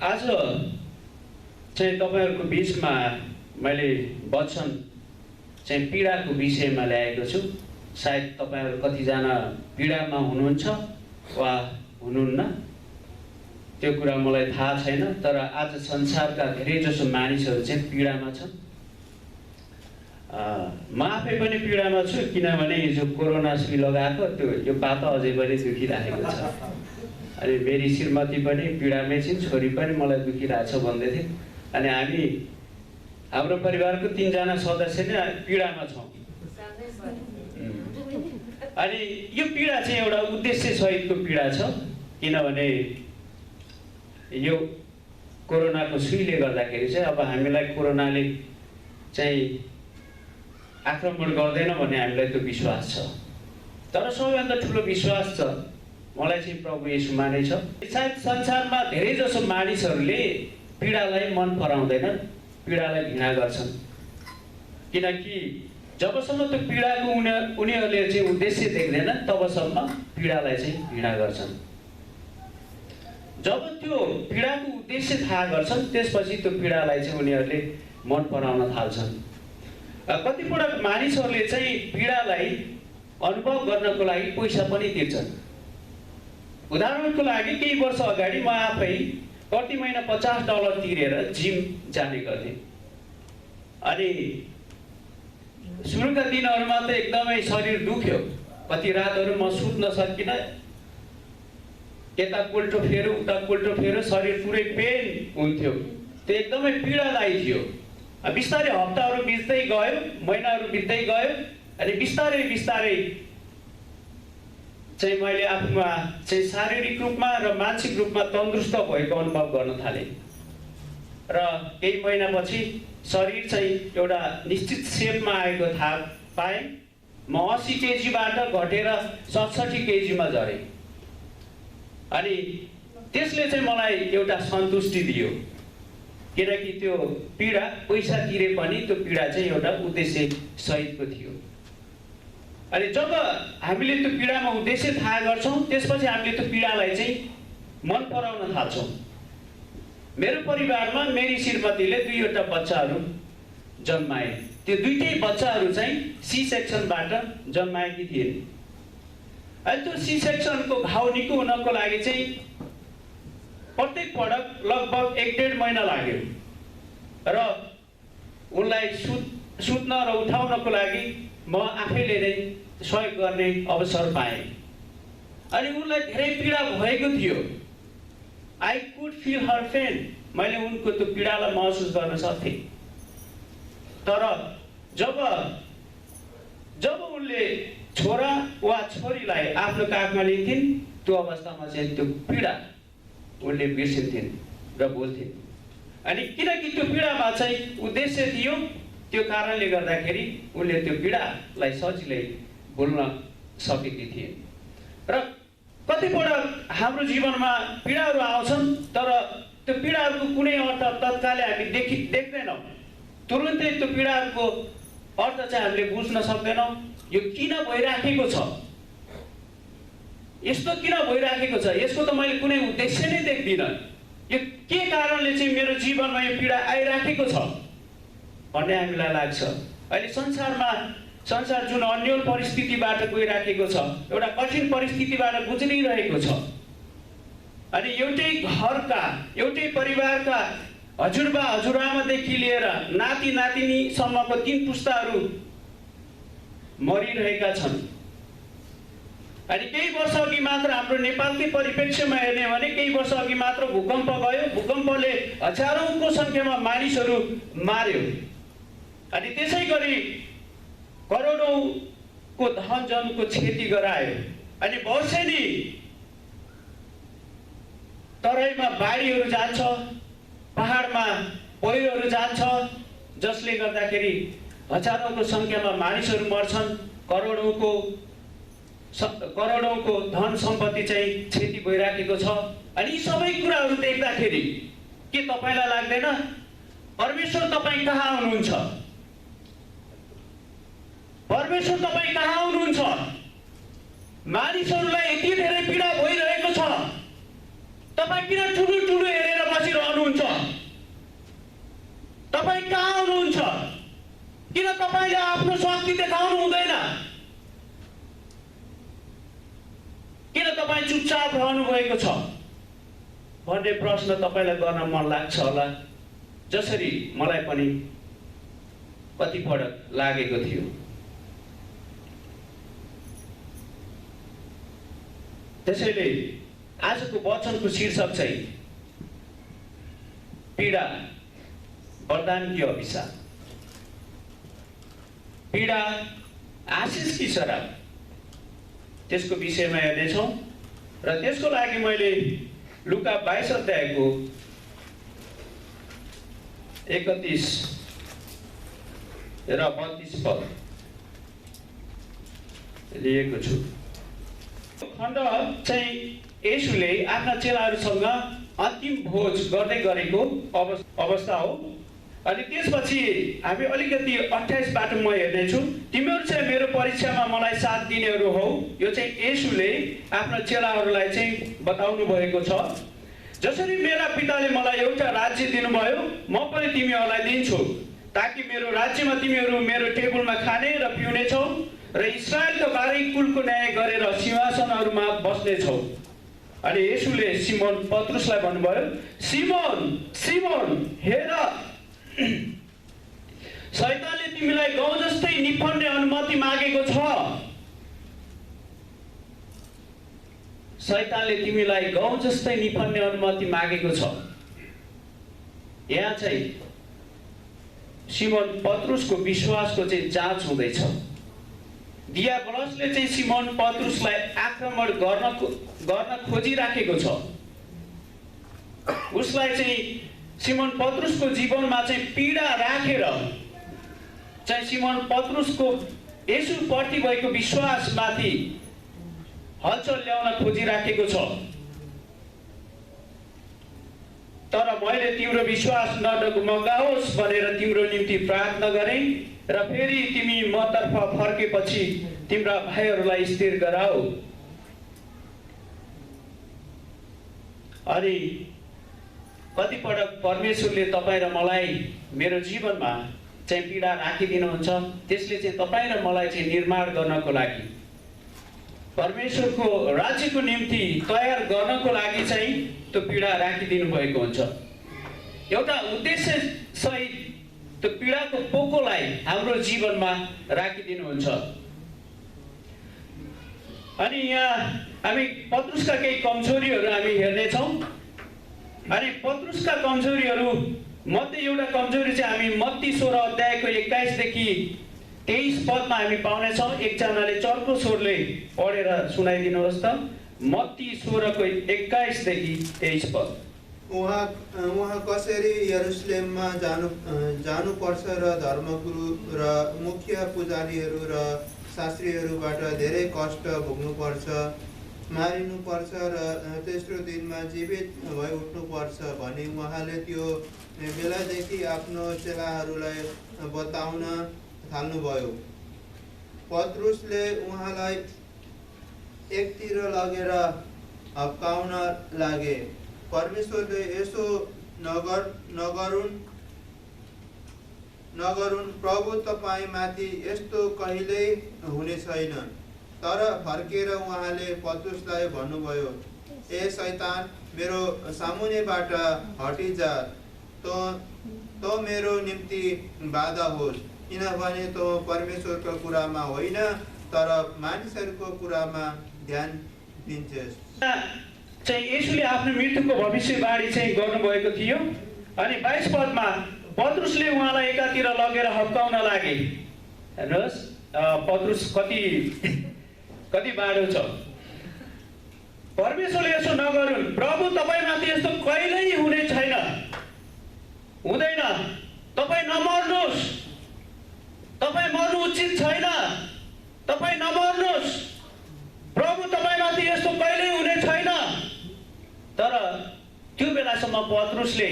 आज चाहिँ तपाईहरुको बीचमा मैले वचन चाहिँ पीडाको विषयमा ल्याएको छु। सायद तपाईहरु कतिजना पीडामा हुनुहुन्छ वा हुनुहुन्न त्यो कुरा मलाई थाहा छैन, तर आज संसारका धेरैजसो मानिसहरू चाहिँ पीडामा छन्। म आफै पनि पीडामा छु, किनभने यो कोरोना सुई लगाएको त्यो यो पाता अझै पनि दुखिरहेको छ। अनि मेरी श्रीमती पनि पीडामै छिन्, छोरी पनि मलाई दुखिरहेछ भन्दै थिए। अनि हामी हाम्रो परिवारको 3 जना सदस्य नै पीडामा छौँ। अनि यो पीडा चाहिँ एउटा उद्देश्य सहितको पीडा छ, किनभने यो कोरोनाको सुईले गर्दाखेरि चाहिँ अब हामीलाई कोरोनाले चाहिँ आक्रमण गर्दैन भन्ने हामीलाई त्यो विश्वास छ। तर सबैभन्दा ठुलो विश्वास छ मलाई चाहिँ प्रभु येशूमा नै छ। सायद संसारमा धेरै जसो मानिसहरूले पीडालाई मन पराउँदैनन्, पीडालाई घृणा गर्छन्, किनकि जबसम्म त्यो पीडाको उनीहरूले चाहिँ उद्देश्य देख्दैनन् तबसम्म पीडालाई चाहिँ घृणा गर्छन्। जब त्यो पीडाको उद्देश्य थाहा गर्छन् त्यसपछि त्यो पीडालाई चाहिँ उनीहरूले मन पराउन थाल्छन्। कतिपय मानिसहरूले चाहिँ पीडालाई अनुभव गर्नको लागि पैसा पनि तिर्छन्। उदाहरणको लागि केही वर्ष अगाडि म आफै प्रति महिना $50 तिरेर जिम जाने गर्थेँ। अनि सुरुका दिनहरूमा त एकदमै शरीर दुख्यो, कति रातहरू म सुत्न सकिनँ, यता कोल्टो फेरो उता कोल्टो फेरो, शरीर पुरै पेन हुन्थ्यो, त्यो एकदमै पीडादायी थियो। बिस्तारै हप्ताहरू बित्दै गयो, महिनाहरू बित्दै गयो, अनि बिस्तारै बिस्तारै चाहिँ मैले आफूमा चाहिँ शारीरिक रूपमा र मानसिक रूपमा तन्दुरुस्त भएको अनुभव गर्न थालेँ। र केही महिनापछि शरीर चाहिँ एउटा निश्चित सेपमा आएको थाहा पाएँ। म 80 केजीबाट घटेर 67 केजीमा झरेँ। अनि त्यसले चाहिँ मलाई एउटा सन्तुष्टि दियो, किनकि त्यो पीडा पैसा तिरे पनि त्यो पीडा चाहिँ एउटा उद्देश्य सहितको थियो। अनि जब हामीले त्यो पीडामा उद्देश्य थाहा गर्छौँ त्यसपछि हामीले त्यो पीडालाई चाहिँ मन पराउन थाल्छौँ। मेरो परिवारमा मेरी श्रीमतीले 2वटा बच्चाहरू जन्माए। त्यो 2टै बच्चाहरू चाहिँ सी सेक्सनबाट जन्माएकी थिइन्। अनि त्यो सी सेक्सनको घाउ निको हुनको लागि चाहिँ प्रत्येक पटक लगभग 1.5 महिना लाग्यो र उनलाई सुत्न र उठाउनको लागि म आफैले नै सहयोग गर्ने अवसर पाएँ। अनि उनलाई धेरै पीडा भएको थियो। I could feel her pain. मैले उनको त्यो पीडालाई महसुस गर्न सक्थेँ। तर जब उनले छोरा वा छोरीलाई आफ्नो काखमा लिन्थिन् त्यो अवस्थामा चाहिँ त्यो पीडा उनले बिर्सिन्थिन् र बोल्थिन्। अनि किनकि त्यो पीडामा चाहिँ उद्देश्य थियो, त्यो कारणले गर्दाखेरि उनले त्यो पीडालाई सजिलै बोल्न सकेकी थिइन्। र कतिपय हाम्रो जीवनमा पीडाहरू आउँछन्, तर त्यो पीडाहरूको कुनै अर्थ तत्कालै हामी देख्दैनौँ। तुरुन्तै त्यो पीडाहरूको अर्थ चाहिँ हामीले बुझ्न सक्दैनौँ। यो किन भइराखेको छ, यस्तो किन भइराखेको छ, यसको त मैले कुनै उद्देश्य नै देख्दिनँ, यो के कारणले चाहिँ मेरो जीवनमा यो पीडा आइराखेको छ भन्ने हामीलाई लाग्छ। अहिले संसार जुन अन्यल परिस्थितिबाट गइराखेको छ, एउटा कठिन परिस्थितिबाट गुज्रिरहेको छ। अनि एउटै घरका एउटै परिवारका हजुरबा हजुरआमादेखि लिएर नाति नातिनीसम्मको 3 पुस्ताहरू मरिरहेका छन्। अनि केही वर्ष अघि मात्र हाम्रो नेपालकै परिप्रेक्ष्यमा हेर्ने भने केही वर्ष अघि मात्र भूकम्प गयो। भूकम्पले हजारौंको संख्यामा मानिसहरू मार्यो। अनि त्यसै गरी करोडौंको धन जनको क्षति गरायो। अनि वर्षेनी तराईमा बाढीहरू जान्छ, पहाडमा पहिरोहरू जान्छ, जसले गर्दाखेरि हजारौंको संख्यामा मानिसहरू मर्छन्, करोडौंको धन सम्पत्ति चाहिँ क्षति भइराखेको छ। अनि यी सबै कुराहरू देख्दाखेरि के तपाईलाई लाग्दैन परमेश्वर तपाईँ कहाँ हुनुहुन्छ? परमेश्वर तपाईँ कहाँ हुनुहुन्छ? मानिसहरूलाई यति धेरै पीडा भइरहेको छ, तपाईँ किन ठुलो ठुलो हेरेर बसिरहनु पछि देखाउनु हुँदैन। किन तपाईँ चुपचाप रहनु भएको छ भन्ने प्रश्न तपाईँलाई गर्न मन लाग्छ होला, जसरी मलाई पनि कतिपटक लागेको थियो। त्यसैले आजको वचनको शीर्षक चाहिँ पीडा वरदान कि अभिशाप, पीडा आशिष कि श्राप, त्यसको विषयमा हेर्नेछौँ। र त्यसको लागि मैले लुका 22 अध्यायको 31 र 32 पद लिएको छु। खण्ड चाहिँ येशूले आफ्ना चेलाहरूसँग अन्तिम भोज गर्दै गरेको अवस्था हो। अनि त्यसपछि हामी अलिकति 28बाट म हेर्नेछु। तिमीहरू चाहिँ मेरो परीक्षामा मलाई साथ दिनेहरू हौ। यो चाहिँ येशूले आफ्ना चेलाहरूलाई चाहिँ बताउनु भएको छ। जसरी मेरा पिताले मलाई एउटा राज्य दिनुभयो, म पनि तिमीहरूलाई दिन्छु, ताकि मेरो राज्यमा तिमीहरू मेरो टेबलमा खाने र पिउने छौ र इस्राएलको 12 कुलको न्याय गरेर सिंहासनहरूमा बस्ने छौ। अनि येशूले सिमोन पत्रुसलाई भन्नुभयो, सिमोन सिमोन, हेर, शैतानले तिमीलाई गहुँ जस्तै निफन्ने अनुमति मागेको छ। शैतानले तिमीलाई गहुँ जस्तै निफन्ने अनुमति मागेको छ। यहाँ चाहिँ सिमोन पत्रुसको विश्वासको चाहिँ जाँच हुँदैछ। दियाबलसले चाहिँ सिमोन पत्रुसलाई आक्रमण गर्न खोजिराखेको छ। उसलाई चाहिँ सिमोन पत्रुसको जीवनमा चाहिँ पीडा राखेर चाहिँ सिमोन पत्रुसको येशूप्रति भएको विश्वासमाथि हलचल ल्याउन खोजिराखेको छ। तर मैले तिम्रो विश्वास नडगमगाओस् भनेर तिम्रो निम्ति प्रार्थना गरेँ र फेरि तिमी मतर्फ फर्केपछि तिम्रा भाइहरूलाई स्थिर गराऊ। अनि कतिपटक परमेश्वरले तपाईँ र मलाई मेरो जीवनमा चाहिँ पीडा राखिदिनुहुन्छ। त्यसले चाहिँ तपाईँ र मलाई चाहिँ निर्माण गर्नको लागि, परमेश्वरको राज्यको निम्ति तयार गर्नको लागि चाहिँ त्यो पीडा राखिदिनु भएको हुन्छ। एउटा उद्देश्य सहित त्यो पीडाको पोकोलाई हाम्रो जीवनमा राखिदिनुहुन्छ। अनि यहाँ हामी पत्रुसका केही कमजोरीहरू हामी हेर्नेछौँ। अनि पत्रुसका कमजोरीहरू मध्ये एउटा कमजोरी चाहिँ हामी मत्ती 16 अध्यायको 21 देखि 23 पदमा हामी पाउनेछौँ। एकजनाले चर्को स्वरले पढेर सुनाइदिनुहोस् त। मत्ती 16 को 21 देखि 23 पद। उहाँ कसरी यरुशलेममा जानुपर्छ र धर्मगुरु र मुख्य पुजारीहरू र शास्त्रीहरूबाट धेरै कष्ट भोग्नुपर्छ, मारिनुपर्छ र तेस्रो दिनमा जीवित भई उठ्नुपर्छ भनी उहाँले त्यो बेलादेखि आफ्नो चेलाहरूलाई बताउन थाल्नुभयो। पत्रुसले उहाँलाई एकतिर लगेर हप्काउन लागे, परमेश्वरले यसो नगरून्, प्रभु तपाईमाथि यस्तो कहिल्यै हुने छैन। तर फर्केर उहाँले पत्रुसलाई भन्नुभयो, ए शैतान, मेरो सामुन्नेबाट हटिजा, तो मेरो निम्ति बाधा होस्, किनभने तो परमेश्वरको कुरामा होइन तर मानिसहरूको कुरामा ध्यान दिन्छस्। चाहिँ येशूले आफ्नो मृत्युको भविष्यवाणी चाहिँ गर्नुभएको थियो। अनि 22 पदमा पत्रुसले उहाँलाई एकातिर लगेर हप्काउन लागे। हेर्नुहोस् पत्रुस कति बाडो छ। परमेश्वरले यसो नगरून्, प्रभु तपाईमाथि यस्तो कहिल्यै हुने छैन, हुँदैन, तपाईँ नमर्नुहोस्, तपाईँ मर्नु उचित छैन, तपाईँ नमर्नुहोस्, प्रभु तपाईमाथि यस्तो कहिल्यै हुने छैन। तर त्यो बेलासम्म पत्रुसले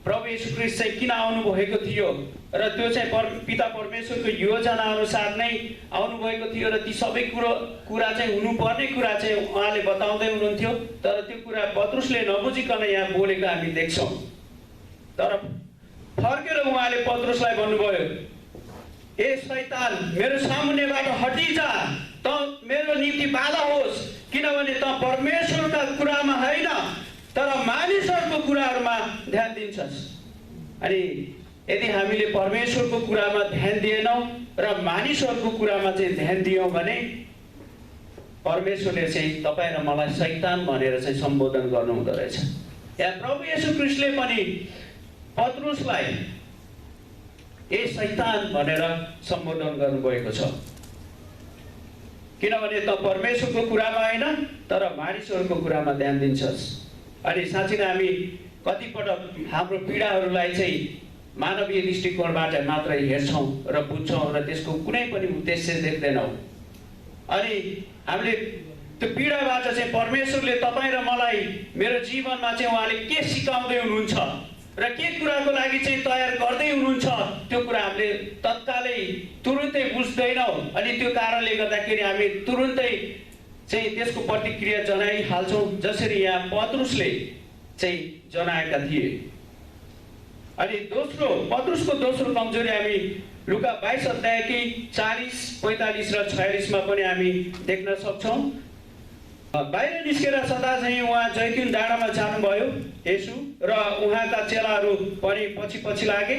प्रभु येशू ख्रीष्ट चाहिँ किन आउनुभएको थियो र त्यो चाहिँ पिता परमेश्वरको योजना अनुसार नै आउनुभएको थियो र ती सबै कुरा चाहिँ हुनुपर्ने कुरा चाहिँ उहाँले बताउँदै हुनुहुन्थ्यो। तर त्यो कुरा पत्रुसले नबुझिकन यहाँ बोलेको हामी देख्छौँ। तर फर्केर उहाँले पत्रुसलाई भन्नुभयो, ए शैतान मेरो सामुन्नेबाट हटिजा, त मेरो निम्ति बाधा होस्, किनभने त परमेश्वरका कुरामा होइन तर मानिसहरूको कुराहरूमा ध्यान दिन्छस्। अनि यदि हामीले परमेश्वरको कुरामा ध्यान दिएनौँ र मानिसहरूको कुरामा चाहिँ ध्यान दियौँ भने परमेश्वरले चाहिँ तपाईँ र मलाई शैतान भनेर चाहिँ सम्बोधन गर्नुहुँदो रहेछ। यहाँ प्रभु येशू ख्रीष्टले पनि पत्रुसलाई ए शैतान भनेर सम्बोधन गर्नुभएको छ, किनभने त परमेश्वरको कुरामा होइन तर मानिसहरूको कुरामा ध्यान दिन्छस्। अनि साँच्चै नै हामी कतिपटक हाम्रो पीडाहरूलाई चाहिँ मानवीय दृष्टिकोणबाट मात्रै हेर्छौँ र बुझ्छौँ र त्यसको कुनै पनि उद्देश्य देख्दैनौँ। अनि हामीले त्यो पीडाबाट चाहिँ परमेश्वरले तपाईँ र मलाई मेरो जीवनमा चाहिँ उहाँले के सिकाउँदै हुनुहुन्छ र के कुराको लागि चाहिँ तयार गर्दै हुनुहुन्छ त्यो कुरा हामीले तत्कालै तुरुन्तै बुझ्दैनौँ। अनि त्यो कारणले गर्दाखेरि हामी तुरुन्तै चाहिँ त्यसको प्रतिक्रिया जनाइहाल्छौँ, जसरी यहाँ पत्रुसले चाहिँ जनाएका थिए। अनि पत्रुसको दोस्रो कमजोरी हामी लुका 22 अध्यायकी 40, 45 र 46 मा पनि हामी देख्न सक्छौँ। बाहिर निस्केर सदा चाहिँ उहाँ जैतुन डाँडामा जानुभयो येशू र उहाँका चेलाहरू पनि पछि लागे।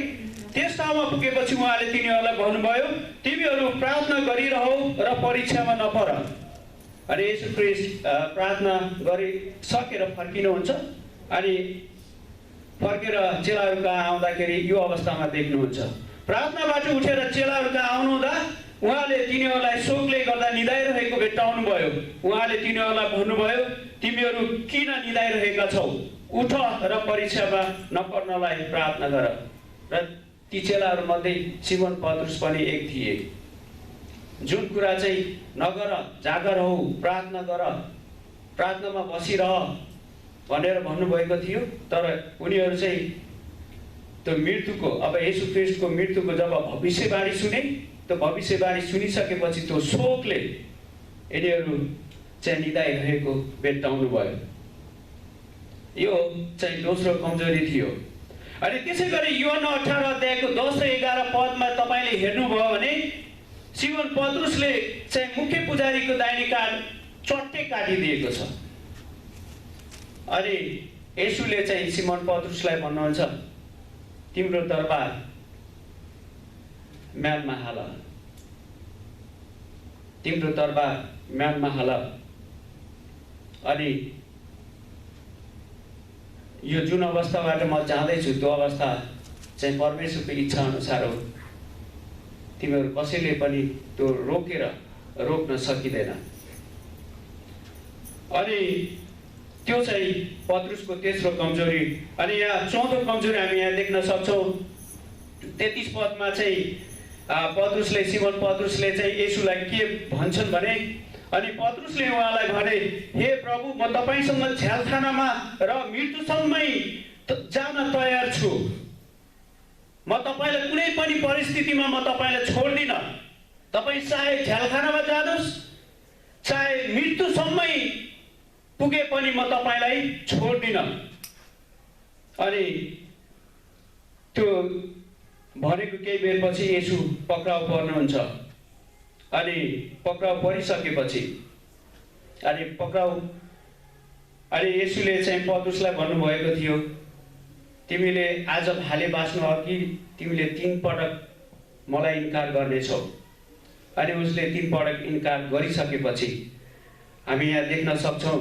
त्यस ठाउँमा पुगेपछि उहाँले तिनीहरूलाई भन्नुभयो, तिमीहरू प्रार्थना गरिरहौ र परीक्षामा नपर। अनि येशू ख्रीष्ट प्रार्थना गरिसकेर फर्किनुहुन्छ। अनि फर्केर चेलाहरू कहाँ आउँदाखेरि यो अवस्थामा देख्नुहुन्छ। प्रार्थनाबाट उठेर चेलाहरू कहाँ आउनुहुँदा उहाँले तिनीहरूलाई शोकले गर्दा निदाइरहेको भेट्टाउनु भयो। उहाँले तिनीहरूलाई भन्नुभयो, तिमीहरू किन निदाइरहेका छौ, उठ र परीक्षामा नपर्नलाई प्रार्थना गर। र ती चेलाहरूमध्ये सिमोन पत्रुस पनि एक थिए। जुन कुरा चाहिँ नगर, जागर हौ, प्रार्थना गर, प्रार्थनामा बसिरह भनेर भन्नुभएको थियो, तर उनीहरू चाहिँ त्यो मृत्युको, अब येशू ख्रीष्टको मृत्युको जब भविष्यवाणी सुने, त्यो भविष्यवाणी सुनिसकेपछि त्यो शोकले यिनीहरू चाहिँ निदाइरहेको भेट्टाउनु भयो। यो चाहिँ दोस्रो कमजोरी थियो। अनि त्यसै गरी यूहन्ना 18 अध्यायको 10 र 11 पदमा तपाईँले हेर्नुभयो भने सिमोन पत्रुसले चाहिँ मुख्य पुजारीको दाहिने काँध चट्टै काटिदिएको छ। अनि येशूले चाहिँ सिमोन पत्रुसलाई भन्नुहुन्छ, तिम्रो दरबार म्यानमा हाल, तिम्रो दरबार म्यानमा हाल। अनि यो जुन अवस्थाबाट म जाँदैछु त्यो अवस्था चाहिँ परमेश्वरको इच्छा अनुसार हो, तिमीहरू कसैले पनि त्यो रोक्न सकिँदैन। अनि त्यो चाहिँ पत्रुसको तेस्रो कमजोरी। अनि यहाँ चौथो कमजोरी हामी यहाँ देख्न सक्छौँ। 33 पदमा चाहिँ पत्रुसले, सिमोन पत्रुसले चाहिँ येशूलाई के भन्छन् भने, अनि पत्रुसले उहाँलाई भने, हे प्रभु, म तपाईँसँग झ्यालखानामा र मृत्युसम्मै जान तयार छु। म तपाईँलाई कुनै पनि परिस्थितिमा म तपाईँलाई छोड्दिनँ। तपाईँ चाहे झ्यालखानामा जानुहोस्, चाहे मृत्युसम्मै पुगे पनि म तपाईँलाई छोड्दिनँ। अनि त्यो भनेको केही बेरपछि येशू पक्राउ पर्नुहुन्छ। अनि पक्राउ परिसकेपछि अनि येशूले चाहिँ पत्रुसलाई भन्नुभएको थियो, तिमीले आज भाले बाँच्नु अघि तिमीले 3 पटक मलाई इन्कार गर्नेछौ। अनि उसले 3 पटक इन्कार गरिसकेपछि हामी यहाँ देख्न सक्छौँ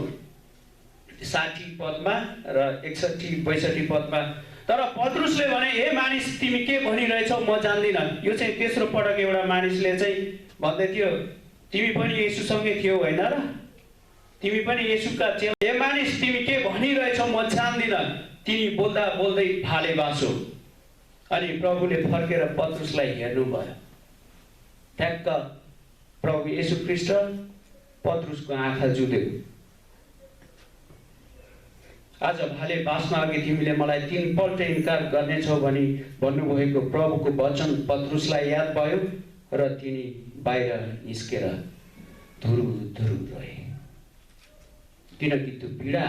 60 पदमा र 61-62 पदमा, तर पत्रुसले भने, हे मानिस, तिमी के भनिरहेछौ म जान्दिनँ। यो चाहिँ तेस्रो पटक एउटा मानिसले चाहिँ भन्दै थियो, तिमी पनि येशूसँगै थियौ होइन र, तिमी पनि येशूका चेला। हे मानिस, तिमी के भनिरहेछौ म जान्दिनँ। तिनी बोल्दा बोल्दै भाले बाँच्यो। अनि प्रभुले फर्केर पत्रुसलाई हेर्नुभयो। ठ्याक्क प्रभु येशू ख्रीष्ट पत्रुसको आँखा जुध्यो। आज भाले बाँच्न अघि तिमीले मलाई 3 पल्ट इन्कार गर्नेछौ भनी भन्नुभएको प्रभुको वचन पत्रुसलाई याद भयो र तिनी बाहिर निस्केर धुरु रहे। किनकि त्यो पीडा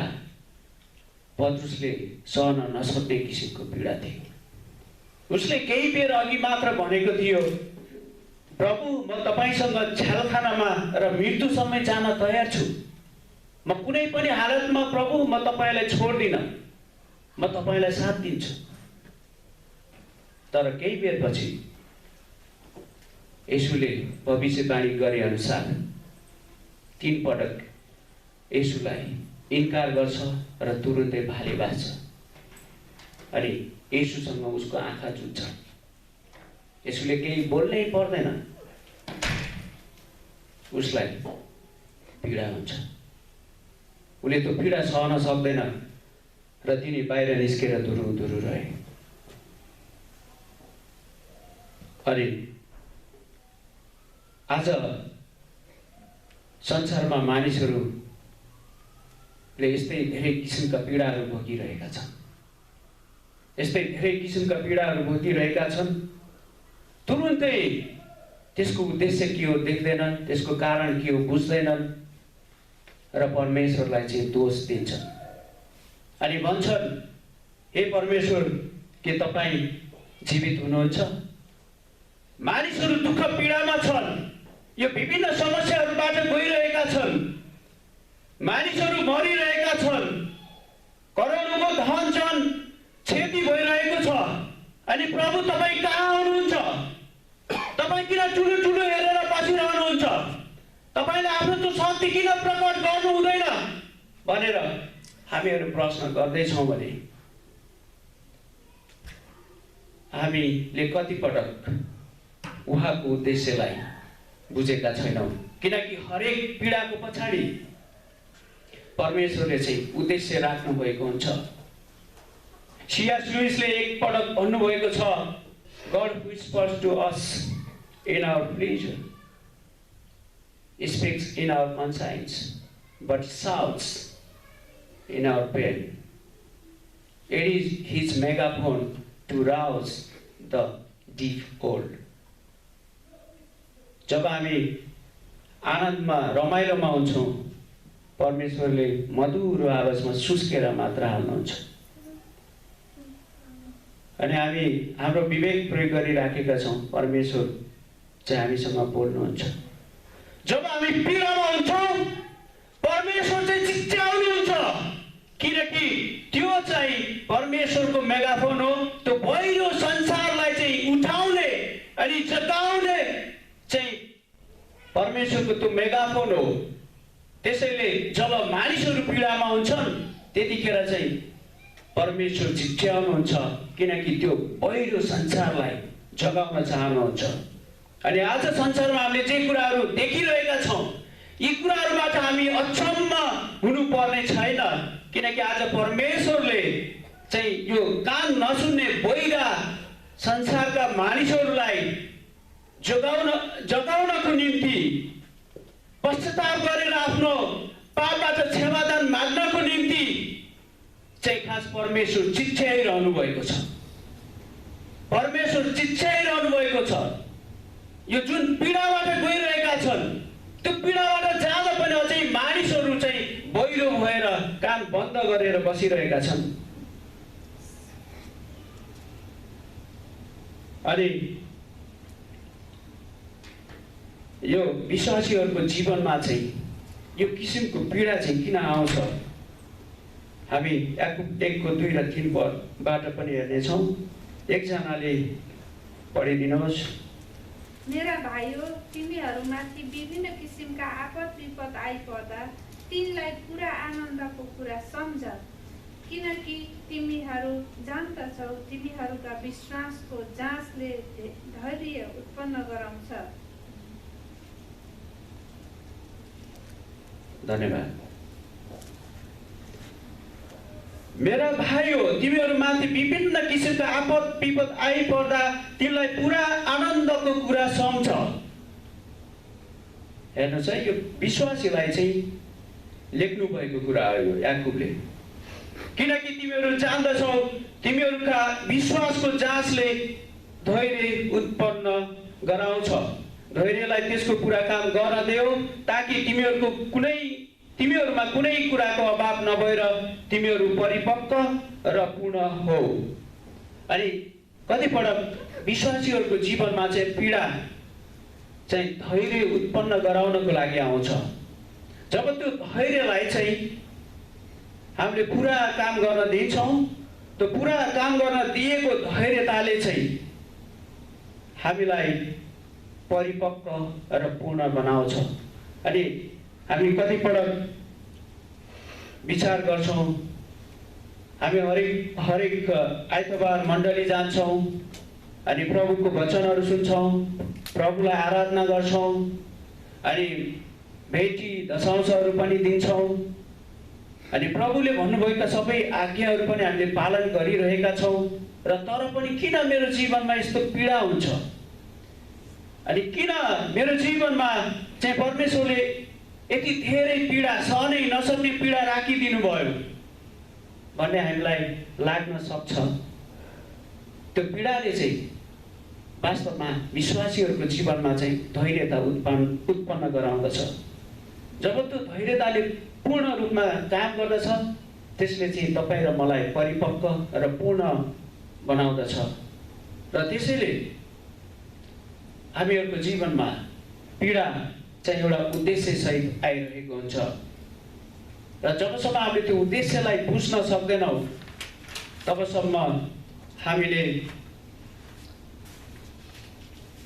पत्रुसले सहन नसक्ने किसिमको पीडा थियो। उसले केही बेर अघि मात्र भनेको थियो, प्रभु म तपाईसँग झ्यालखानामा र मृत्युसम्म जान तयार छु। म कुनै पनि हालतमा प्रभु म तपाईलाई छोड्दिनँ, म तपाईलाई साथ दिन्छु। तर केही बेरपछि येशूले भविष्यवाणी गरे अनुसार 3 पटक येशूलाई इन्कार गर्छ र तुरुन्तै भाले बाँच्छ। अनि येशूसँग उसको आँखा जुझ्छ। येशूले केही बोल्नै पर्दैन, उसलाई पीडा हुन्छ। उसले त्यो पीडा सहन सक्दैन र तिनी बाहिर निस्केर दुरु रहे। अनि आज संसारमा मानिसहरूले यस्तै धेरै किसिमका पीडाहरू भोगिरहेका छन्। यस्तै धेरै किसिमका पीडाहरू भोगिरहेका छन्। तुरुन्तै त्यसको उद्देश्य के हो देख्दैनन्, त्यसको कारण के हो बुझ्दैनन् र परमेश्वरलाई चाहिँ दोष दिन्छन्। अनि भन्छन्, हे परमेश्वर, के तपाईँ जीवित हुनुहुन्छ? मानिसहरू दुःख पीडामा छन्, यो विभिन्न समस्याहरूबाट गइरहेका छन्, मानिसहरू मरिरहेका छन्, करोडौँको धन जन क्षति भइरहेको छ। अनि प्रभु तपाईँ कहाँ हुनुहुन्छ? तपाईँ किन ठुलो ठुलो हेरेर बसिरहनुहुन्छ? तपाईँले आफ्नो त्यो शक्ति किन प्रकट गर्नु हुँदैन भनेर हामीहरू प्रश्न गर्दैछौँ भने हामीले कति पटक उहाँको उद्देश्यलाई बुझेका छैनौँ। किनकि हरेक पीडाको पछाडि परमेश्वरले चाहिँ उद्देश्य राख्नु भएको हुन्छ। C.S. Lewisले एक पटक भन्नुभएको छ, God whispers to us in our pleasure, speaks in our conscience, but shouts in our pain. It is his megaphone to rouse the deep old. जब हामी आनन्दमा रमाइलोमा हुन्छौँ, परमेश्वरले मधुरो आवाजमा सुस्केर मात्र हाल्नुहुन्छ। अनि हामी हाम्रो विवेक प्रयोग गरिराखेका छौँ, परमेश्वर चाहिँ हामीसँग बोल्नुहुन्छ। जब हामी पीडामा हुन्छौँ, परमेश्वर चाहिँ चिच्याउनुहुन्छ, किनकि त्यो चाहिँ परमेश्वरको मेगाफोन हो। त्यो बहिरो संसारलाई चाहिँ उठाउने अनि जगाउने चाहिँ परमेश्वरको त्यो मेगाफोन हो। त्यसैले जब मानिसहरू पीडामा हुन्छन्, त्यतिखेर चाहिँ परमेश्वर चिच्याउनुहुन्छ, किनकि त्यो बहिरो संसारलाई जगाउन चाहनुहुन्छ। अनि आज संसारमा हामीले जे कुराहरू देखिरहेका छौँ, यी कुराहरूबाट हामी अचम्म हुनुपर्ने छैन, किनकि आज परमेश्वरले चाहिँ यो कान नसुन्ने बहिरा संसारका मानिसहरूलाई जगाउनको निम्ति, पश्चाताप गरेर आफ्नो पापबाट क्षमादान माग्नको निम्ति चाहिँ खास परमेश्वर चिच्याइरहनु भएको छ। परमेश्वर चिच्याइरहनु भएको छ। यो जुन पीडाबाट गइरहेका छन्, त्यो पीडाबाट जाँदा पनि अझै मानिसहरू चाहिँ बहिरो भएर कान बन्द गरेर बसिरहेका छन्। अनि यो विश्वासीहरूको जीवनमा चाहिँ यो किसिमको पीडा चाहिँ किन आउँछ? हामी याकुब 1:2 र 3 पदबाट पनि हेर्नेछौँ। एकजनाले पढिदिनुहोस्। मेरा भाइयो, तिमीहरूमाथि विभिन्न किसिमका आपद विपद आइपर्दा तिनलाई पुरा आनन्दको कुरा सम्झ, किनकि तिमीहरू जान्दछौ तिमीहरूका विश्वासको जाँचले धैर्य उत्पन्न गराउँछ। धन्यवाद। मेरा भाइयो, तिमीहरूमाथि विभिन्न किसिमका आपद विपद आइपर्दा तिमीलाई पुरा आनन्दको कुरा सम्झ। हेर्नुहोस् है, यो विश्वासीलाई चाहिँ लेख्नु भएको कुरा हो यो याकुबले, किनकि तिमीहरू जान्दछौ तिमीहरूका विश्वासको जाँचले धैर्य उत्पन्न गराउँछ। धैर्यलाई त्यसको पुरा काम गर्न देऊ, ताकि तिमीहरूमा कुनै कुराको अभाव नभएर तिमीहरू परिपक्व र पूर्ण हो। अनि कतिपटक विश्वासीहरूको जीवनमा चाहिँ पीडा चाहिँ धैर्य उत्पन्न गराउनको लागि आउँछ। जब त्यो धैर्यलाई चाहिँ हामीले पुरा काम गर्न दिन्छौँ, त्यो पुरा काम गर्न दिएको धैर्यताले चाहिँ हामीलाई परिपक्व र पूर्ण बनाउँछ। अनि हामी कतिपटक विचार गर्छौँ, हामी हरेक आइतबार मण्डली जान्छौँ, अनि प्रभुको वचनहरू सुन्छौँ, प्रभुलाई आराधना गर्छौँ, अनि भेटी दशांशहरू पनि दिन्छौँ, अनि प्रभुले भन्नुभएका सबै आज्ञाहरू पनि हामीले पालन गरिरहेका छौँ। र तर पनि किन मेरो जीवनमा यस्तो पीडा हुन्छ, अनि किन मेरो जीवनमा चाहिँ परमेश्वरले यति धेरै पीडा, सहनै नसक्ने पीडा राखिदिनु भयो भन्ने हामीलाई लाग्न सक्छ। त्यो पीडाले चाहिँ वास्तवमा विश्वासीहरूको जीवनमा चाहिँ धैर्यता उत्पन्न गराउँदछ। जब त्यो धैर्यताले पूर्ण रूपमा काम गर्दछ, त्यसले चाहिँ तपाईँ र मलाई परिपक्व र पूर्ण बनाउँदछ। र त्यसैले हामीहरूको जीवनमा पीडा चाहिँ एउटा उद्देश्यसहित आइरहेको हुन्छ। र जबसम्म हामीले त्यो उद्देश्यलाई बुझ्न सक्दैनौँ, तबसम्म हामीले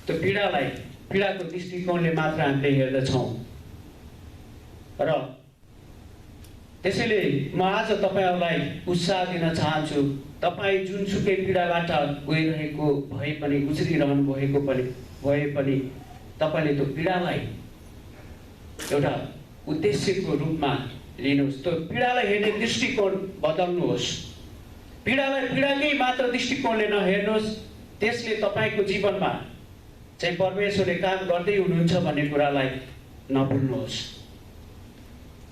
त्यो पीडाको दृष्टिकोणले मात्र हामीले हेर्दछौँ। र त्यसैले म आज तपाईँहरूलाई उत्साह दिन चाहन्छु। तपाईँ जुनसुकै पीडाबाट गइरहेको भए पनि, गुज्रिरहनु भएको भए पनि तपाईँले त्यो पीडालाई एउटा उद्देश्यको रूपमा लिनुहोस्। त्यो पीडालाई हेर्ने दृष्टिकोण बदल्नुहोस्। पीडालाई पीडाकै मात्र दृष्टिकोणले नहेर्नुहोस्। त्यसले तपाईँको जीवनमा चाहिँ परमेश्वरले काम गर्दै हुनुहुन्छ भन्ने कुरालाई नभुल्नुहोस्।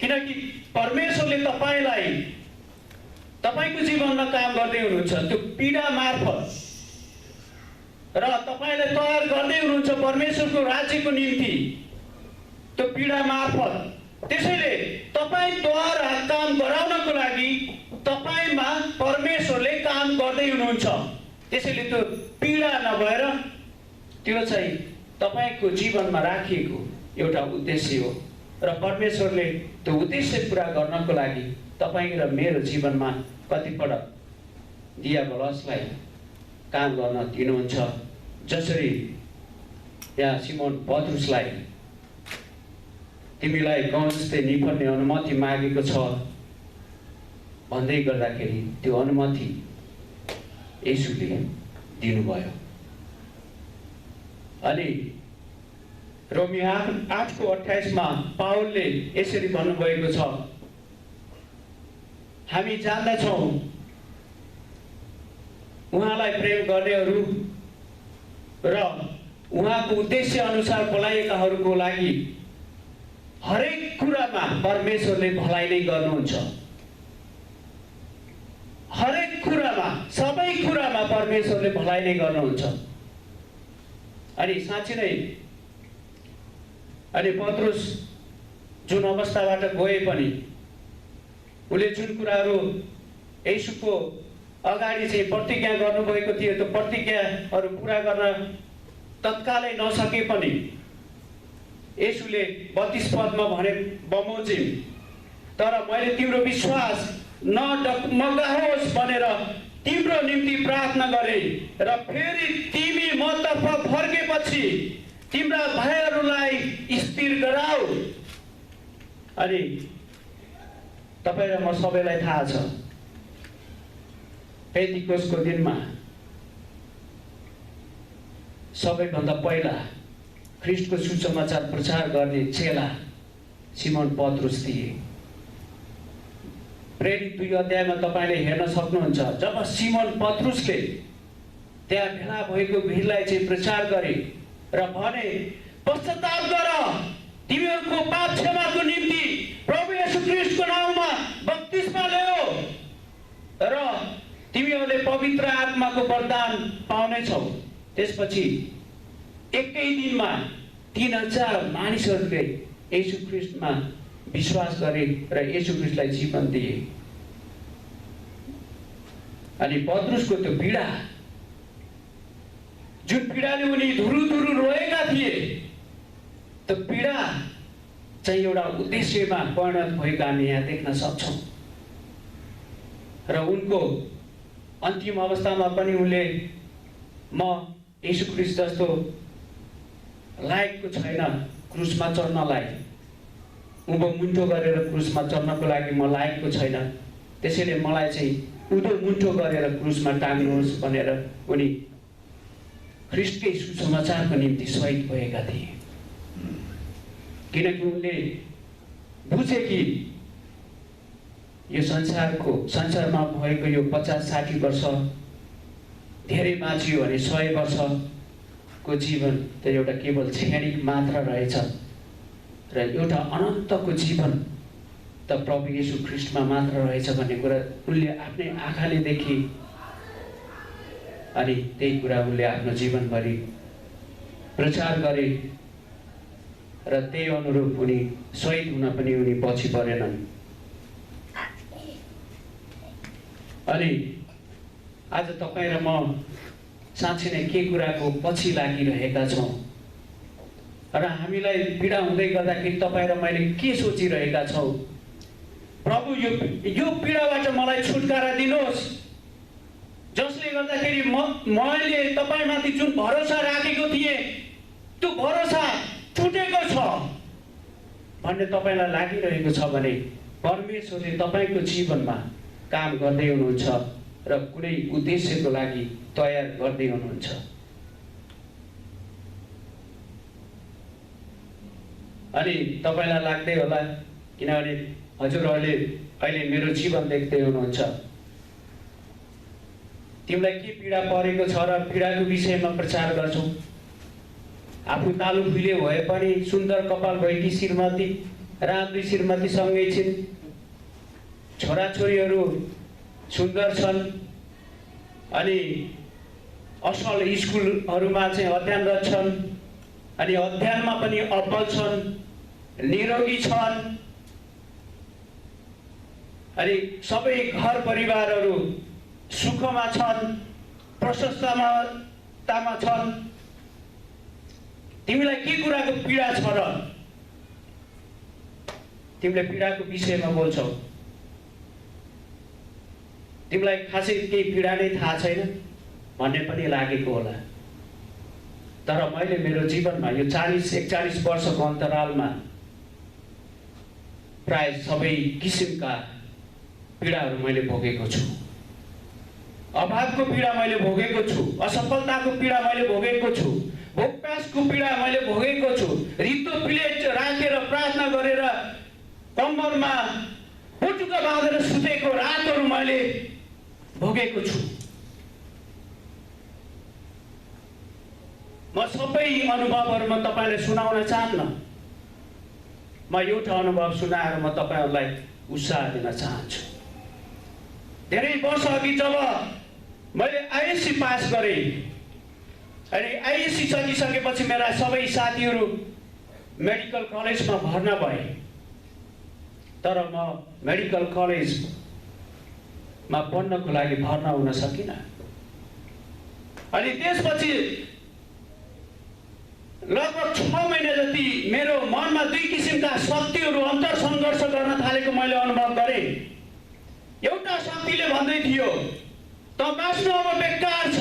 किनकि परमेश्वरले तपाईँलाई तपाईँको जीवनमा काम गर्दै हुनुहुन्छ त्यो पीडा मार्फत, र तपाईँलाई तयार गर्दै हुनुहुन्छ परमेश्वरको राज्यको निम्ति त्यो पीडा मार्फत। त्यसैले तपाईँद्वारा काम गराउनको लागि तपाईँमा परमेश्वरले काम गर्दै हुनुहुन्छ। त्यसैले त्यो पीडा नभएर त्यो चाहिँ तपाईँको जीवनमा राखिएको एउटा उद्देश्य हो, र परमेश्वरले त्यो उद्देश्य पुरा गर्नको लागि तपाईँ र मेरो जीवनमा कतिपटक दियाबलसलाई काम गर्न दिनुहुन्छ। जसरी यहाँ सिमोन पत्रुसलाई तिमीलाई गाउँ जस्तै निफर्ने अनुमति मागेको छ भन्दै गर्दाखेरि त्यो अनुमति येशूले दिनुभयो। अनि रोमी 8:28 पावलले यसरी भन्नुभएको छ, हामी जान्दछौँ उहाँलाई प्रेम गर्नेहरू र उहाँको उद्देश्य अनुसार बोलाइएकाहरूको लागि हरेक कुरामा परमेश्वरले भलाइ नै गर्नुहुन्छ। हरेक कुरामा, सबै कुरामा परमेश्वरले भलाइ नै गर्नुहुन्छ। अनि साँच्चै नै अनि पत्रुस जुन अवस्थाबाट गए पनि उसले जुन कुराहरू येशूको अगाडि चाहिँ प्रतिज्ञा गर्नुभएको थियो, त्यो प्रतिज्ञाहरू पुरा गर्न तत्कालै नसके पनि येशूले 32 पदमा भने, बमोजिम तर मैले तिम्रो विश्वास नडगमगाओस् भनेर तिम्रो निम्ति प्रार्थना गरे, र फेरि तिमी मतर्फ फर्केपछि तिम्रा भाइहरूलाई स्थिर गराऊ। अनि तपाईँ र म सबैलाई थाहा छ, पेन्टिकोसको दिनमा सबैभन्दा पहिला ख्रिस्टको सुसमाचार प्रचार गर्ने चेला सिमोन पत्रुस थिए। प्रेरित 2 अध्यायमा तपाईँले हेर्न सक्नुहुन्छ, जब सिमोन पत्रुसले त्यहाँ भेला भएको भिडलाई चाहिँ प्रचार गरे र भने, पश्चाताप गर, तिमीहरूको पाप क्षमाको निम्ति प्रभु येशू ख्रिस्टको नाममा बप्तिस्मा ल्याऊ र तिमीहरूले पवित्र आत्माको वरदान पाउनेछौ। त्यसपछि एकै दिनमा 3000 मानिसहरूले येशू ख्रिस्टमा विश्वास गरे र येशू ख्रिस्टलाई जीवन दिए। अनि पत्रुसको त्यो पीडा, जुन पीडाले उनी धुरु धुरु रोएका थिए, त्यो पीडा चाहिँ एउटा उद्देश्यमा परिणत भएको हामी यहाँ देख्न सक्छौँ। र उनको अन्तिम अवस्थामा पनि उनले म येशू ख्रीष्ट जस्तो लायकको छैन क्रुसमा चढ्नलाई, उँभो मुन्टो गरेर क्रुसमा चढ्नको लागि म लायकको छैन, त्यसैले मलाई चाहिँ उँधो मुन्टो गरेर क्रुसमा टाङ्नुहोस् भनेर उनी ख्रीष्टकै सुसमाचारको निम्ति शहीद भएका थिए। किनकि उनले बुझे कि यो संसारमा भएको यो 50-60 वर्ष धेरै बाँचियो भने 100 वर्षको जीवन त एउटा केवल क्षणिक मात्र रहेछ र एउटा अनन्तको जीवन त प्रभु येशू ख्रीष्टमा मात्र रहेछ भन्ने कुरा उनले आफ्नै आँखाले देखे। अनि त्यही कुरा उनले आफ्नो जीवनभरि प्रचार गरे र त्यही अनुरूप उनी शहीद हुन पनि उनी पछि परेनन्। अनि आज तपाईँ र म साँच्चै नै के कुराको पछि लागिरहेका छौँ र हामीलाई पीडा हुँदै गर्दाखेरि तपाईँ र मैले के सोचिरहेका छौँ? प्रभु यो पीडाबाट मलाई छुटकारा दिनुहोस्, जसले गर्दाखेरि मैले तपाईँमाथि जुन भरोसा राखेको थिएँ त्यो भरोसा छुटेको छ भन्ने तपाईँलाई लागिरहेको छ भने परमेश्वरले तपाईँको जीवनमा काम गर्दै हुनुहुन्छ र कुनै उद्देश्यको लागि तयार गर्दै हुनुहुन्छ। अनि तपाईँलाई लाग्दै होला, किनभने हजुरहरूले अहिले मेरो जीवन देख्दै हुनुहुन्छ, तिमीलाई के पीडा परेको छ र पीडाको विषयमा प्रचार गर्छौ। आफू तालु फुले भए पनि सुन्दर कपाल भएकी श्रीमती राम्री श्रीमती सँगै छिन्, छोराछोरीहरू सुन्दर छन्, अनि असल स्कुलहरूमा चाहिँ अध्ययनरत छन्, अनि अध्ययनमा पनि अब्बल छन्, निरोगी छन्, अनि सबै घर परिवारहरू सुखमा छन्, प्रशस्ततामा छन्। तिमीलाई के कुराको पीडा छ र तिमीले पीडाको विषयमा बोल्छौ? तिमीलाई खासै केही पीडा नै थाहा छैन भन्ने पनि लागेको होला। तर मैले मेरो जीवनमा यो 40-41 वर्षको अन्तरालमा प्राय सबै किसिमका पीडाहरू मैले भोगेको छु। अभावको पीडा मैले भोगेको छु, असफलताको पीडा मैले भोगेको छु, भोकप्यासको पीडा मैले भोगेको छु, रित्तो प्लेट राखेर प्रार्थना गरेर कम्मरमा पुटुका बाँधेर सुतेको रातहरू मैले भोगेको छु। म सबै अनुभवहरू म तपाईँलाई सुनाउन चाहन्न। म एउटा अनुभव सुनाएर म तपाईँहरूलाई उत्साह दिन चाहन्छु। धेरै वर्ष अघि जब मैले आइएससी पास गरेँ, अनि आइएससी सकिसकेपछि मेरा सबै साथीहरू मेडिकल कलेजमा भर्ना भए, तर म मेडिकल कलेजमा पढ्नको लागि भर्ना हुन सकिनँ। अनि त्यसपछि लगभग 6 महिना जति मेरो मनमा दुई किसिमका शक्तिहरू अन्तर सङ्घर्ष गर्न थालेको मैले अनुभव गरेँ। एउटा शक्तिले भन्दै थियो, त बाँच्नु अब बेकार छ,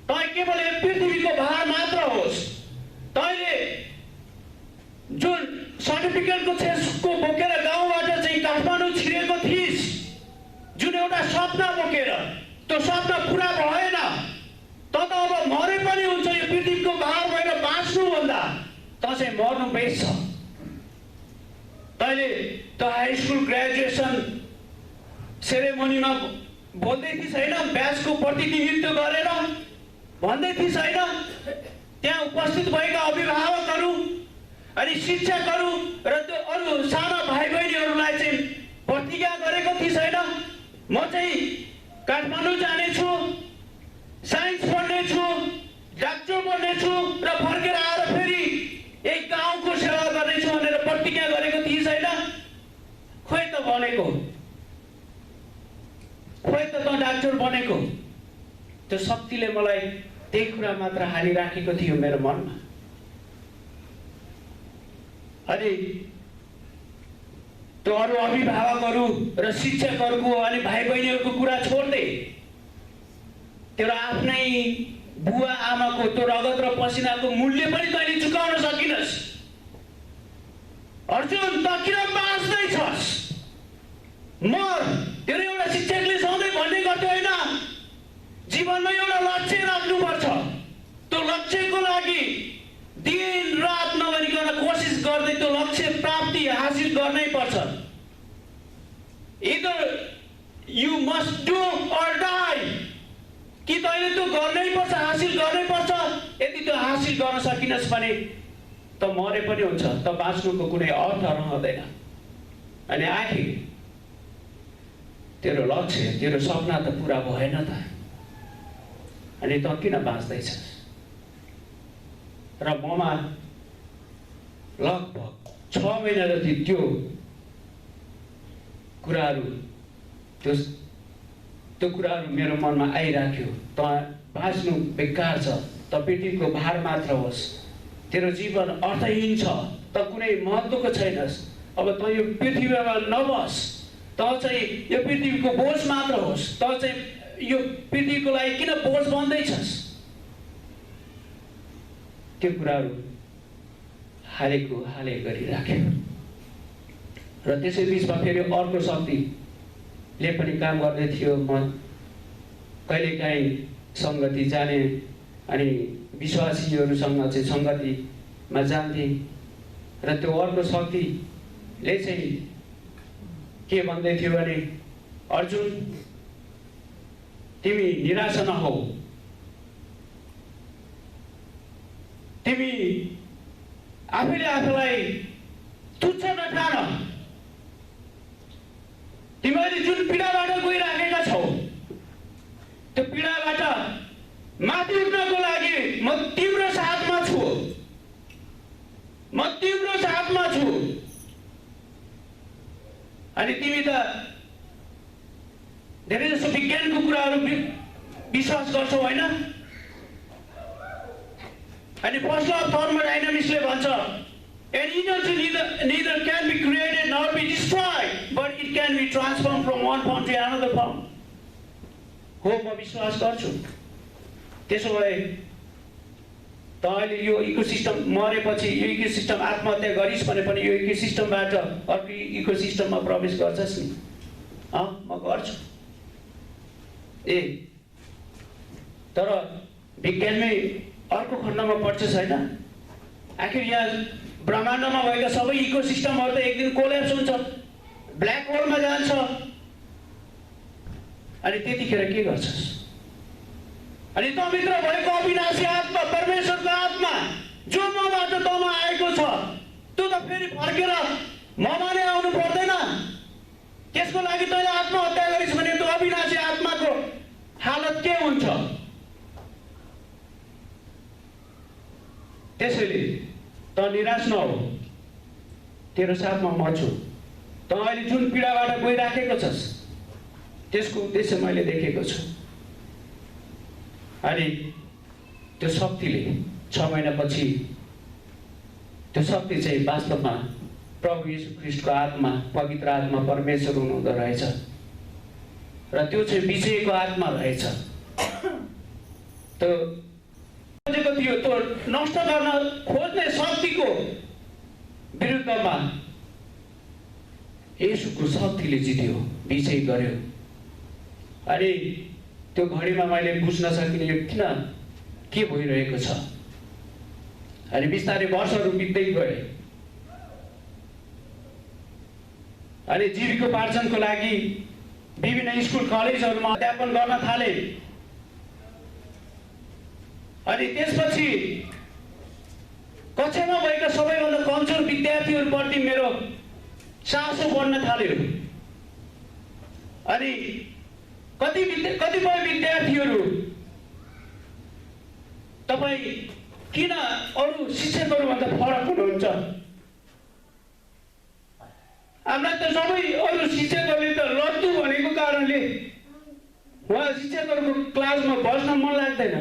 तँ केवल यो पृथ्वीको भार मात्र होस्, तैँले जुन सर्टिफिकेटको छेसको बोकेर गाउँबाट चाहिँ काठमाडौँ छिरेको थिइस्, जुन एउटा सपना बोकेर, त्यो सपना पुरा भएन, त अब मरे पनि हुन्छ, यो पृथ्वीको भार भएर बाँच्नुभन्दा त चाहिँ मर्नु बेस छ। तैँले त हाई स्कुल ग्रेजुएसन सेरेमोनीमा बोल्दै थिइस् होइन, ब्याजको प्रतिनिधित्व गरेर भन्दै थिइस् होइन, त्यहाँ उपस्थित भएका अभिभावकहरू अनि शिक्षकहरू र त्यो अरू साना भाइ बहिनीहरूलाई चाहिँ प्रतिज्ञा गरेको थिइस् होइन, म चाहिँ काठमाडौँ जानेछु, साइन्स पढ्नेछु, डाक्टर बन्नेछु र फर्केर आएर फेरि एक गाउँको सेवा गर्नेछु भनेर प्रतिज्ञा गरेको थिइस् होइन। खोइ त बनेको, खोइ त डाक्टर बनेको। त्यो शक्तिले मलाई त्यही कुरा मात्र हालिराखेको थियो मेरो मनमा। अनि त्यो अरू अभिभावकहरू र शिक्षकहरूको अनि भाइ बहिनीहरूको कुरा छोड्दै तेरो आफ्नै बुवा आमाको त्यो रगत र पसिनाको मूल्य पनि तैँले चुकाउन सकिनस्। अर्जुन, त किन बाँच्दैछस्? मर। तेरो एउटा शिक्षकले सधैँ भन्ने गर्थ्यो होइन, जीवनमा एउटा लक्ष्य राख्नुपर्छ। त्यो लक्ष्यको लागि दिन रात नगरिकन कोसिस गर्दै त्यो लक्ष्य प्राप्ति हासिल गर्नै पर्छ। Either you must do or die। कि तैँले त्यो गर्नै पर्छ, हासिल गर्नै पर्छ। यदि त्यो हासिल गर्न सकिनस् भने त मरे पनि हुन्छ, त बाँच्नुको कुनै अर्थ रहँदैन। अनि आखिर तेरो लक्ष्य, तेरो सपना त पुरा भएन त, अनि त किन बाँच्दैछस्? र ममा लगभग 6 महिना जति त्यो कुराहरू मेरो मनमा आइराख्यो। त बाँच्नु बेकार छ, त पृथ्वीको भार मात्र होस्, तेरो जीवन अर्थहीन छ, त कुनै महत्त्वको छैनस्। अब त यो पृथ्वीमा नबस, त चाहिँ यो पृथ्वीको बोझ मात्र होस्, त चाहिँ यो पृथ्वीको लागि किन बोझ बन्दैछस्? त्यो कुराहरू हालेको हाले गरिराख्यो। र त्यसै बिचमा फेरि अर्को शक्तिले पनि काम गर्दै थियो। म कहिलेकाहीँ सङ्गति जाने अनि विश्वासीहरूसँग चाहिँ सङ्गतिमा जान्थेँ। र त्यो अर्को शक्तिले चाहिँ के भन्दै थियो भने, अर्जुन, तिमी निराश नहौ, तिमी आफैले आफूलाई तुच्छ नठान। तिमीले जुन पीडाबाट गइराखेका छौ, त्यो पीडाबाट माथि उठ्नको लागि म तिम्रो साथमा छु, म तिम्रो साथमा छु। अनि तिमी त धेरै जसो विज्ञानको कुराहरू विश्वास गर्छौ होइन? अनि फर्स्ट ल अफ थर्मोडायनामिक्सले भन्छ, an energy neither can be created nor be destroyed, but it can be transformed from one form to another form। हो, म विश्वास गर्छु। त्यसो भए त अहिले यो इकोसिस्टम मरेपछि यो इकोसिस्टम आत्महत्या गरिस् भने पनि यो इकोसिस्टमबाट अर्को इकोसिस्टममा प्रवेश गर्छस् नि? म गर्छु। तर विज्ञानमै अर्को खण्डमा पढ्छस् होइन? आखिर यहाँ ब्रह्माण्डमा भएका सबै इकोसिस्टमहरू त एक दिन कोल्याप्स हुन्छ, ब्ल्याक होलमा जान्छ। अनि त्यतिखेर के गर्छस्? अनि तँभित्र भएको अविनाशी आत्मा, परमेश्वरको आत्मा जो मबाट तँमा आएको छ, त्यो त फेरि फर्केर ममा नै आउनु पर्दैन? त्यसको लागि तैँले आत्महत्या गरिस् भने त्यो अविनाशी आत्माको हालत के हुन्छ? त्यसैले त निराश नहो, तेरो साथमा म छु। त अहिले जुन पीडाबाट गइराखेको छस्, त्यसको उद्देश्य मैले देखेको छु। अनि त्यो शक्तिले 6 महिनापछि त्यो शक्ति चाहिँ वास्तवमा प्रभु येशू ख्रीष्टको आत्मा, पवित्र आत्मा, परमेश्वर हुनुहुँदो रहेछ। र त्यो चाहिँ विजयको आत्मा रहेछ। त्यो थियो त्यो नष्ट गर्न खोज्ने शक्तिको विरुद्धमा येशूको शक्तिले जित्यो, विजय गर्यो। अनि त्यो घडीमा मैले बुझ्न सकिने यो किन के भइरहेको छ। अनि बिस्तारै वर्षहरू बित्दै गए। अनि जीविकोपार्जनको लागि विभिन्न स्कुल कलेजहरूमा अध्यापन गर्न थाले। अनि त्यसपछि कक्षामा भएका सबैभन्दा कमजोर विद्यार्थीहरूप्रति मेरो चासो बढ्न थाल्यो। अनि कतिपय विद्यार्थीहरू, तपाईँ किन अरू शिक्षकहरूभन्दा फरक हुनुहुन्छ? हामीलाई त सबै अरू शिक्षकहरूले त लड्डु भनेको कारणले उहाँ शिक्षकहरूको क्लासमा बस्न मन लाग्दैन।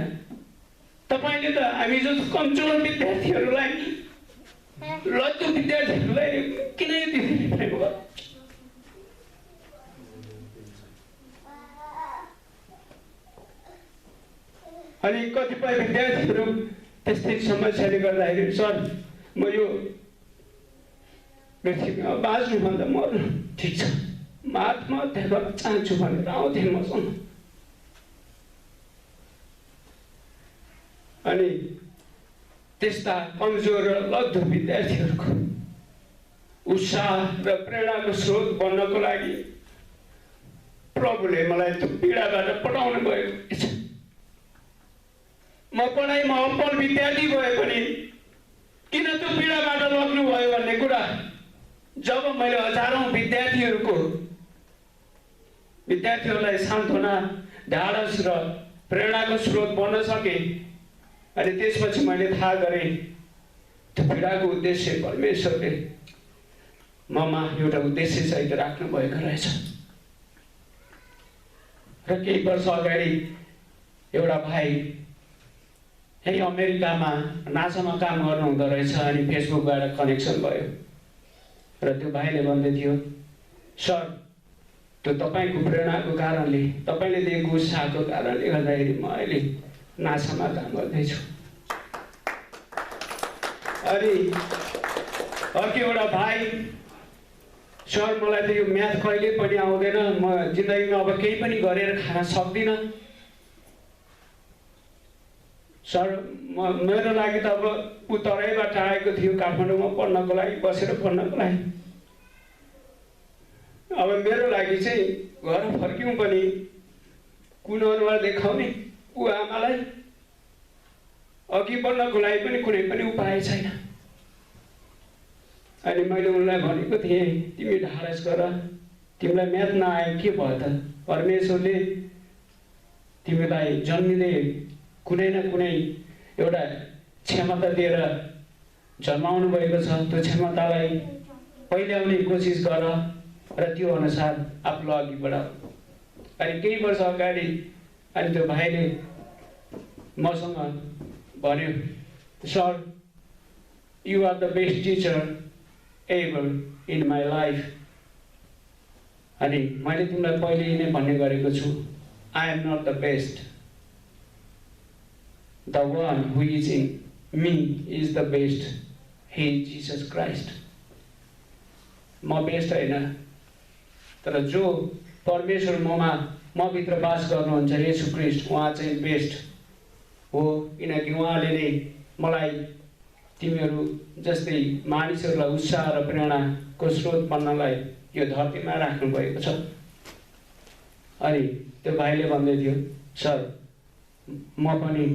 तपाईँले त हामी जस्तो कमजोर विद्यार्थीहरूलाई लज्जु विद्यार्थीहरूलाई किन यति प्रेम गर्नु? अनि कतिपय विद्यार्थीहरू त्यस्तै समस्याले गर्दाखेरि सर म यो पृथ्वीमा बाँच्नुभन्दा मर्नु ठिक छ, म आत्महत्या गर्न चाहन्छु भनेर आउँथे मसँग। अनि त्यस्ता कमजोर र लद्दु विद्यार्थीहरूको उत्साह र प्रेरणाको स्रोत बन्नको लागि प्रभुले मलाई त्यो पीडाबाट पठाउनु भएको छ। म पढाइमा अब्बल विद्यार्थी भए पनि किन त्यो पीडाबाट लग्नुभयो भन्ने कुरा जब मैले हजारौं विद्यार्थीहरूलाई सान्त्वना, ढाडस र प्रेरणाको स्रोत बन्न सके, अनि त्यसपछि मैले थाहा गरेँ त्यो पीडाको उद्देश्य परमेश्वरले ममा एउटा उद्देश्य सहित राख्नु भएको रहेछ। र केही वर्ष अगाडि एउटा भाइ यही अमेरिकामा नासामा काम गर्नुहुँदो रहेछ, अनि फेसबुकबाट कनेक्सन भयो र त्यो भाइले भन्दै थियो, सर त्यो तपाईँको प्रेरणाको कारणले, तपाईँले दिएको उत्साहको कारणले गर्दाखेरि म अहिले नासामा काम गर्दैछु। अनि अर्को एउटा भाइ, सर मलाई त यो म्याथ कहिले पनि आउँदैन, म जिन्दगीमा अब केही पनि गरेर खान सक्दिनँ सर। मेरो लागि त अब ऊ तराईबाट आएको थियो काठमाडौँमा पढ्नको लागि, बसेर पढ्नको लागि। अब मेरो लागि चाहिँ घर फर्क्यौँ पनि कुन अनुहार देखाउने ऊ आमालाई, अघि बढ्नको लागि पनि कुनै पनि उपाय छैन। अनि मैले उनलाई भनेको थिएँ, तिमी ढाडस गर, तिमीलाई म्याथ नआए के भयो त? परमेश्वरले तिमीलाई जन्मिँदै कुनै न कुनै एउटा क्षमता दिएर जन्माउनु भएको छ। त्यो क्षमतालाई पहिल्याउने कोसिस गर र त्यो अनुसार आफूलाई अघि बढाऊ। अनि केही वर्ष अगाडि अनि त्यो भाइले मसँग भन्यो, sir you are the best teacher ever in my life. अनि मैले तिमीलाई पहिले नै भन्ने गरेको छु, I am not the best, the one who is in me is the best, he is Jesus Christ. म बेस्ट होइन, तर जो परमेश्वर म भित्र बास गर्नुहुन्छ येशू ख्रीष्ट, उहाँ चाहिँ बेस्ट हो। किनकि उहाँले नै मलाई तिमीहरू जस्तै मानिसहरूलाई उत्साह र प्रेरणाको स्रोत बन्नलाई यो धरतीमा राख्नु भएको छ। अनि त्यो भाइले भन्दै थियो, सर म पनि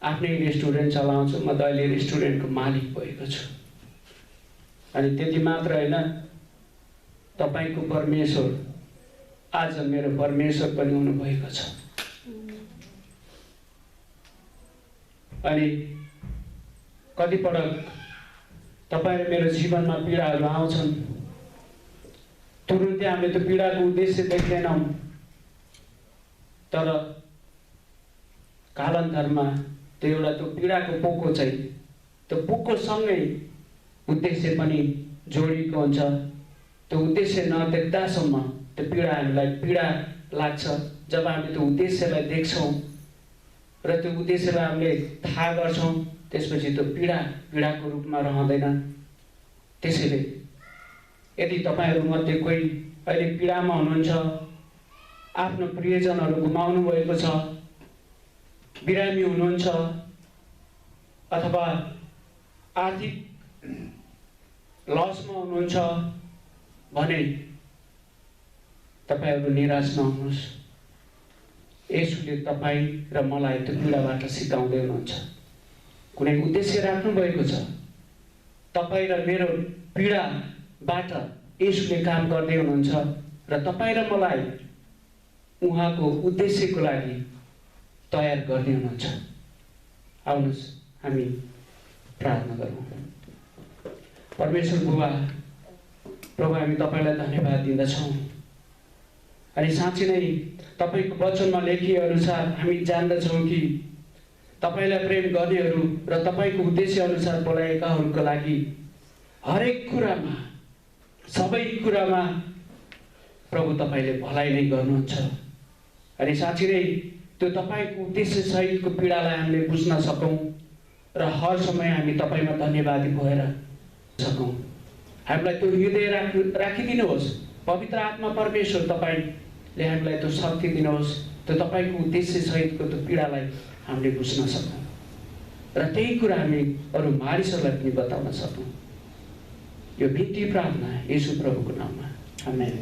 आफ्नै रेस्टुरेन्ट चलाउँछु, म त अहिले रेस्टुरेन्टको मालिक भएको छु। अनि त्यति मात्र होइन, तपाईँको परमेश्वर आज मेरो परमेश्वर पनि हुनुभएको छ। अनि कतिपटक तपाईँ मेरो जीवनमा पीडाहरू आउँछन्, तुरुन्तै हामीले त्यो पीडाको उद्देश्य देख्दैनौँ, तर कालान्तरमा त्यो एउटा त्यो पीडाको पोको चाहिँ त्यो पोकोसँगै उद्देश्य पनि जोडिएको हुन्छ। त्यो उद्देश्य नदेख्दासम्म त्यो पीडा हामीलाई पीडा लाग्छ। जब हामीले त्यो उद्देश्यलाई देख्छौँ र त्यो उद्देश्यलाई हामीले थाहा गर्छौँ, त्यसपछि त्यो पीडाको रूपमा रहँदैन। त्यसैले यदि तपाईँहरूमध्ये कोही अहिले पीडामा हुनुहुन्छ, आफ्नो प्रियजनहरू गुमाउनु भएको छ, बिरामी हुनुहुन्छ, अथवा आर्थिक लसमा हुनुहुन्छ भने तपाईँहरू निराश नहुनुहोस्। येशूले तपाईँ र मलाई त्यो पीडाबाट सिकाउँदै हुनुहुन्छ। कुनै उद्देश्य राख्नु भएको छ। तपाईँ र मेरो पीडाबाट येशूले काम गर्दै हुनुहुन्छ र तपाईँ र मलाई उहाँको उद्देश्यको लागि तयार गर्दै हुनुहुन्छ। आउनुहोस् हामी प्रार्थना गरौँ। परमेश्वर बुबा, प्रभु हामी तपाईँलाई धन्यवाद दिँदछौँ। अनि साँच्चै नै तपाईँको वचनमा लेखिए अनुसार हामी जान्दछौँ कि तपाईलाई प्रेम गर्नेहरू र तपाईको उद्देश्य अनुसार बोलाएकाहरूको लागि हरेक कुरामा सबै कुरामा प्रभु तपाईले भलाइ नै गर्नुहुन्छ। अनि साँच्चै नै त्यो तपाईको उद्देश्य सहितको पीडालाई हामीले बुझ्न सकौं र हर समय हामी तपाईमा धन्यवादी भएर सकौं। हामीलाई त्यो हृदय राखिदिनुहोस्। पवित्र आत्मा परमेश्वर तपाईले हामीलाई त्यो शक्ति दिनुहोस्, त्यो तपाईको उद्देश्य सहितको त्यो पीडालाई हामीले बुझ्न सकौं र त्यही कुरा हामी अरू मानिसहरूलाई पनि बताउन सकौं। यो बिन्ती प्रार्थना येशू प्रभुको नाममा, आमेन।